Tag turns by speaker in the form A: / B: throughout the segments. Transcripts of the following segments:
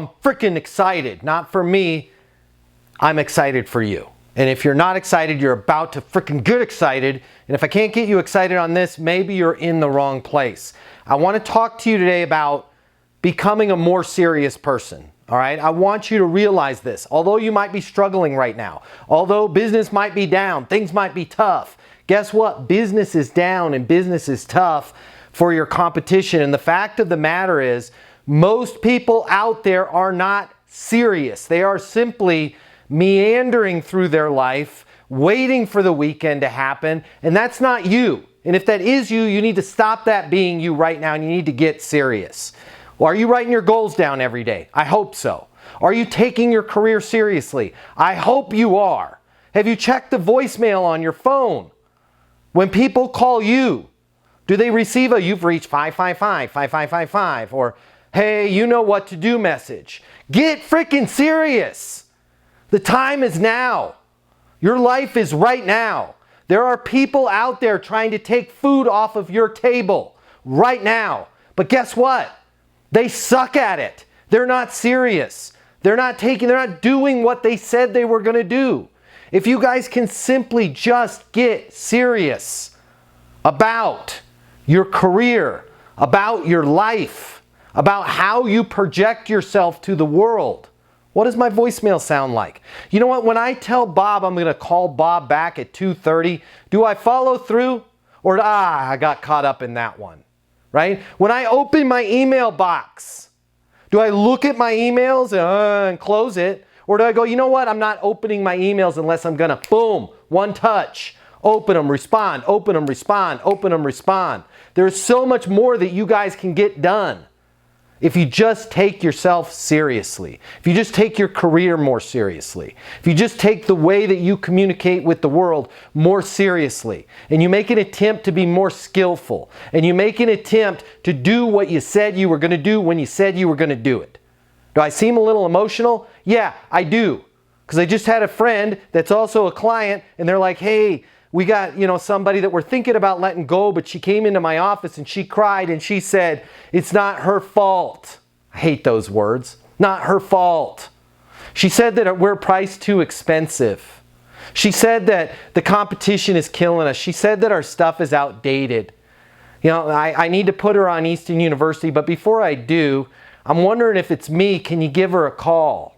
A: I'm freaking excited. Not for me, I'm excited for you. And if you're not excited, you're about to freaking get excited. And if I can't get you excited on this, maybe you're in the wrong place. I want to talk to you today about becoming a more serious person. All right, I want you to realize this. Although you might be struggling right now, although business might be down, things might be tough, guess what? Business is down and business is tough for your competition. And the fact of the matter is, most people out there are not serious. They are simply meandering through their life, waiting for the weekend to happen, and that's not you. And if that is you, you need to stop that being you right now, and you need to get serious. Well, are you writing your goals down every day? I hope so. Are you taking your career seriously? I hope you are. Have you checked the voicemail on your phone? When people call you, do they receive a "you've reached 555-5555" or "hey, you know what to do" message? Get freaking serious. The time is now. Your life is right now. There are people out there trying to take food off of your table right now. But guess what? They suck at it. They're not serious. They're not doing what they said they were going to do. If you guys can simply just get serious about your career, about your life, about how you project yourself to the world. What does my voicemail sound like? You know what? When I tell Bob I'm going to call Bob back at 2:30, do I follow through? Or, I got caught up in that one. Right? When I open my email box, do I look at my emails and close it? Or do I go, you know what? I'm not opening my emails unless I'm going to, boom, one touch, open them, respond, open them, respond, open them, respond. There's so much more that you guys can get done if you just take yourself seriously. If you just take your career more seriously. If you just take the way that you communicate with the world more seriously. And you make an attempt to be more skillful. And you make an attempt to do what you said you were going to do when you said you were going to do it. Do I seem a little emotional? Yeah, I do. Because I just had a friend that's also a client, and they're like, hey, we got, somebody that we're thinking about letting go, but she came into my office and she cried and she said, it's not her fault. I hate those words. Not her fault. She said that we're priced too expensive. She said that the competition is killing us. She said that our stuff is outdated. I need to put her on Easton University, but before I do, I'm wondering if it's me. Can you give her a call?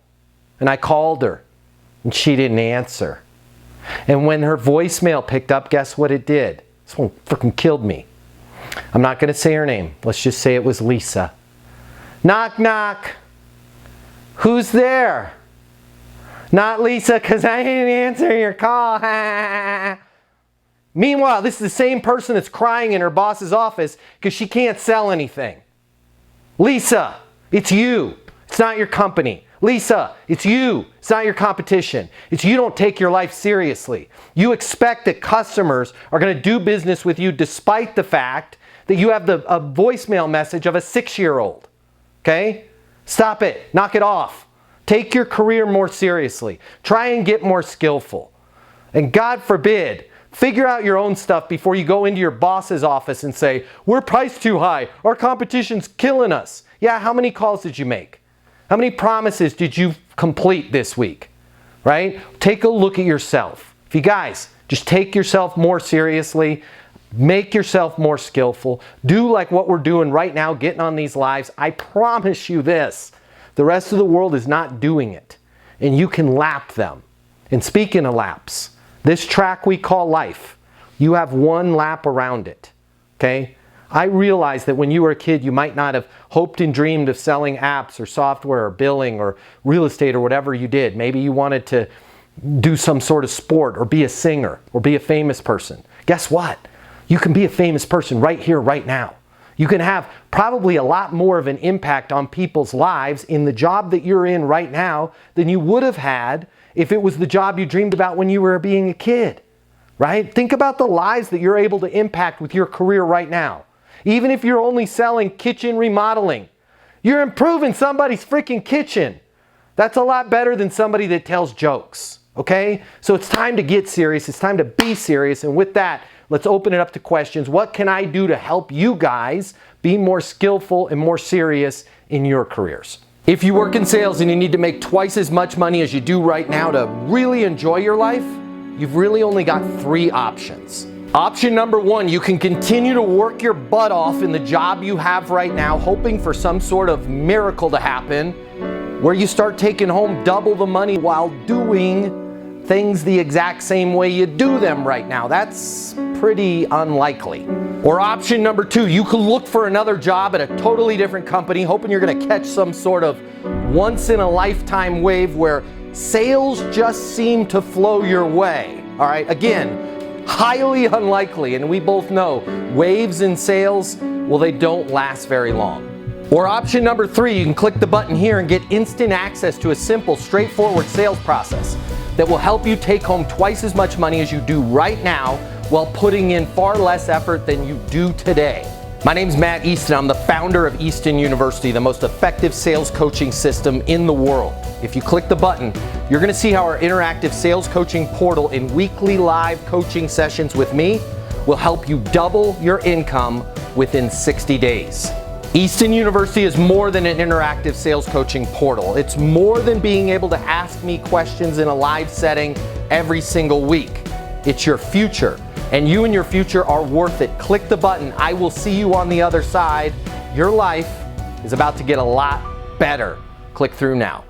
A: And I called her and she didn't answer. And when her voicemail picked up, guess what it did? This one freaking killed me. I'm not going to say her name. Let's just say it was Lisa. Knock, knock. Who's there? Not Lisa, because I didn't answer your call. Meanwhile, this is the same person that's crying in her boss's office because she can't sell anything. Lisa, it's you. It's not your company. Lisa, it's you. It's not your competition. It's you don't take your life seriously. You expect that customers are going to do business with you despite the fact that you have a voicemail message of a 6-year-old. Okay? Stop it. Knock it off. Take your career more seriously. Try and get more skillful. And God forbid, figure out your own stuff before you go into your boss's office and say, we're priced too high. Our competition's killing us. Yeah, how many calls did you make? How many promises did you complete this week? Right? Take a look at yourself. If you guys just take yourself more seriously, make yourself more skillful, do like what we're doing right now, getting on these lives, I promise you this, the rest of the world is not doing it. And you can lap them. And speaking of laps, this track we call life, you have one lap around it. Okay? I realize that when you were a kid, you might not have hoped and dreamed of selling apps or software or billing or real estate or whatever you did. Maybe you wanted to do some sort of sport or be a singer or be a famous person. Guess what? You can be a famous person right here, right now. You can have probably a lot more of an impact on people's lives in the job that you're in right now than you would have had if it was the job you dreamed about when you were being a kid. Right? Think about the lives that you're able to impact with your career right now. Even if you're only selling kitchen remodeling, you're improving somebody's freaking kitchen. That's a lot better than somebody that tells jokes, okay? So it's time to get serious. It's time to be serious. And with that, let's open it up to questions. What can I do to help you guys be more skillful and more serious in your careers? If you work in sales and you need to make twice as much money as you do right now to really enjoy your life, you've really only got 3 options. Option number 1, you can continue to work your butt off in the job you have right now, hoping for some sort of miracle to happen, where you start taking home double the money while doing things the exact same way you do them right now. That's pretty unlikely. Or option number 2, you could look for another job at a totally different company, hoping you're gonna catch some sort of once-in-a-lifetime wave where sales just seem to flow your way. All right, again, highly unlikely, and we both know waves in sales, well, they don't last very long. Or option number 3, you can click the button here and get instant access to a simple, straightforward sales process that will help you take home twice as much money as you do right now while putting in far less effort than you do today. My name's Matt Easton. I'm the founder of Easton University, the most effective sales coaching system in the world. If you click the button, you're gonna see how our interactive sales coaching portal and weekly live coaching sessions with me will help you double your income within 60 days. Easton University is more than an interactive sales coaching portal. It's more than being able to ask me questions in a live setting every single week. It's your future, and you and your future are worth it. Click the button. I will see you on the other side. Your life is about to get a lot better. Click through now.